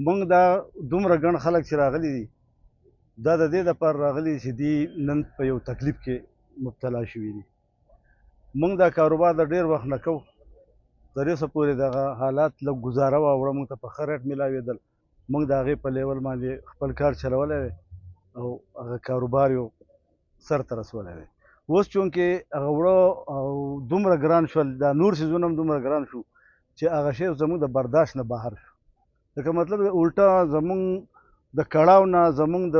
موږ دا دومره ګڼ خلک چې راغلي دي دا د دې دپاره راغلي چې دوی نن په یو تکلیف کې مبتلا شوي دي. موږ دا کاروبار د ډېر وخت نه کوو، تر اوسه پورې دغه حالات لږ ګزاره واوړه، موږ ته په ښه ریټ میلاوېدل، موږ د هغې په لیول باندې خپل کار چلولی دی او هغه کاروبار یو سر ته رسولی دی. اوس چونکې هغه وړه او دومره ګران شول، دا نور څیزونه هم دومره ګران شو چې هغه شی زموږ د برداشت نه بهر شو. لکه مطلب الټا زموږ د کړاو نه، زموږ د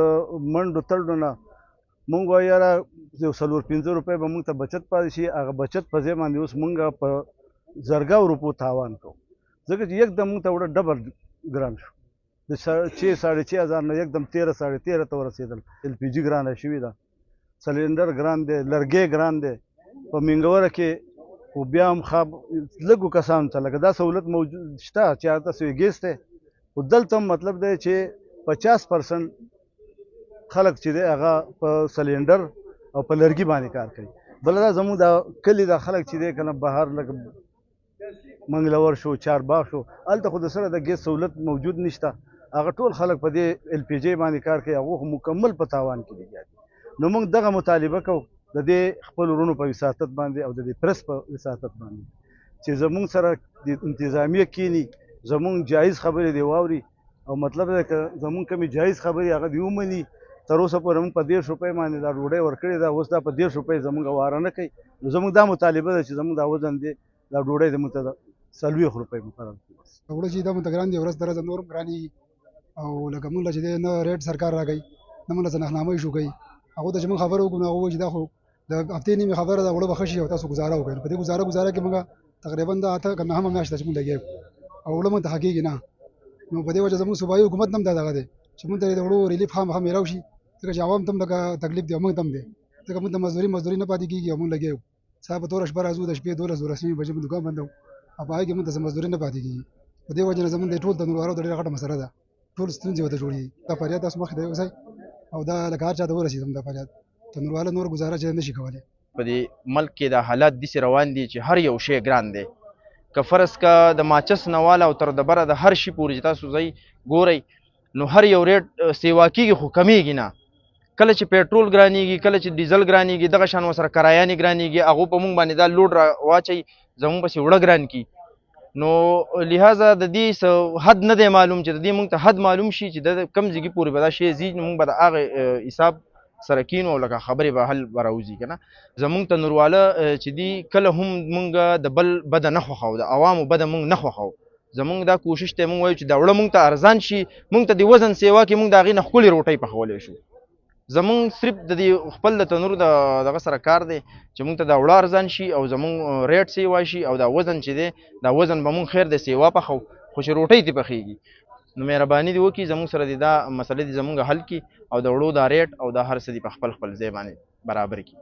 منډو تړلو نه موږ وایو یاره یو 4-5 روپۍ به موږ ته بچت پاتې شي، هغه بچت په ځای باندې اوس موږ په زرګاو روپو تاوان کوو، ځکه چې یکدم موږ ته وړه ډبل ګران شو. د 6,500 نه یکدم 13-13.5 ته ورسېدل. LPG ګرانه شوې ده، سلنډر ګران دی، لرګی ګران دی په منګوره کې. خو بیا هم لږو کسانو ته لکه دا سهولت موجود شته چې هلته سوی ګیس دی، خو دلته هم مطلب دی چې 50% خلک چې دی هغه په سلنډر او په لرګي باندې کار کوي. بله دا زموږ د کلي د خلک چې دی که نه بهر لکه منګلور شو، چارباغ شو، هلته خو د سره د ګیس سهولت موجود نشته، هغه ټول خلک په دې LPG باندې کار کوي، هغه خو مکمل په تاوان کې لګیا دي. نو موږ دغه مطالبه کوو د دې خپل ورونو په وساطت باندې او د دې پرس په وساطت باندې چې زموږ سره د انتظامیه کینی، زموږ جایز خبرې دی واوري، او مطلب دی که زموږ کومې جایز خبرې هغه دې ومني. تر اوسه پورې موږ په 13 روپۍ باندې دا ډوډۍ ورکړې ده، اوس دا په 13 روپۍ زموږ واره نه کوي. نو زموږ دا مطالبه ده چې زموږ دا وزن دی، دا ډوډۍ د موږ ته 40 روپۍ مقرر کړي. وړه چې دا مونږ ته ګران دي، ورځ تر ورځه نور هم ګرانېږي. او لکه مونږ له چې دی نه ریټ سرکار راکوي، نه مونږ له څه نخنامۍ شو کوي. هغو ته چې مونږ خبره وکړو نو هغه وایي چې دا خو د هفتې نیمې خبره ده، وړه به ښه شي او تاسو ګزاره وکړئ. په دې ګزاره کې مونږ تقریبا دا 8 که 9 میاشت چې مونږ لګیا یو او وړه مونږ ته ښه کېږي نه. نو په دې وجه زموږ صوبایي حکومت نه هم دا دغه دی چې مونږ ته د وړو ریلیف خامخا میلاو شي، ځکه چې عوام ته هم لکه تکلیف دی او مونږ ته هم دی، ځکه مونږ ته مزدوري نه پاتې کېږي او مونږ لګیا یو. سهار په توره شپه راځو، د شپې 12-12 بجې مونږ دوکان بندوو او په هغې کې مونږ ته څه مزدوري نه پاتې کېږي. په دې وجه نه زموږ د ټول تنوروالو د ډېره غټه مسله ده، ټول ستونزې ورته جوړېږي. دا فریاد تاسو مخې ته یوسئ او دا لکه هر چا ته ورسېږي زموږ دا فریاد. تنورواله نور ګزاره چې نه شي کولی. په دې ملک کې دا حالات داسې روان دي چې هر یو شی ګران دی. که فرض که د ماچس نه واله او تر دبره د هر شي پورې چې تاسو ځئ ګورئ نو هر یو ریټ سیوا کېږي خو کمیږي نه. کله چې پیټرول ګرانېږي، کله چې ډیزل ګرانېږي، دغه شان ورسره کرایانې ګرانېږي، هغو په موږ باندې دا لوډ را واچوي، زموږ پسې وړه ګران کړي. نو لہذا د دې حد نه دی معلوم چې د دې موږ ته حد معلوم شي چې د کوم ځای پورې به دا شی ځي، نو موږ به د هغې حساب سره کینو او لکه خبرې به حل به راوځي که نه. زموږ تنورواله چې دي کله هم موږ د بل بده نه خوښوو، د عوامو بده موږ نه خوښوو. زموږ دا کوشش دی موږ وایو چې دا وړه موږ ته ارزان شي، موږ ته د وزن سیوا کې موږ د هغې نه ښکلې روټۍ پخولی شو. زموږ صرف د دې خپل د تنور دغه سره کار دی چې موږ ته دا وړه ارزان شي او زموږ ریټ سیوا شي او دا وزن چې دی دا وزن به موږ خیر د سیوا پخو، خو چې روټۍ ترې پخېږي. نو مهرباني دې وکړي زموږ سره دا مسلې دې زموږ حل کړي او د وړو دا ریټ او دا هر څه دې په خپل ځای باندې برابر کړي.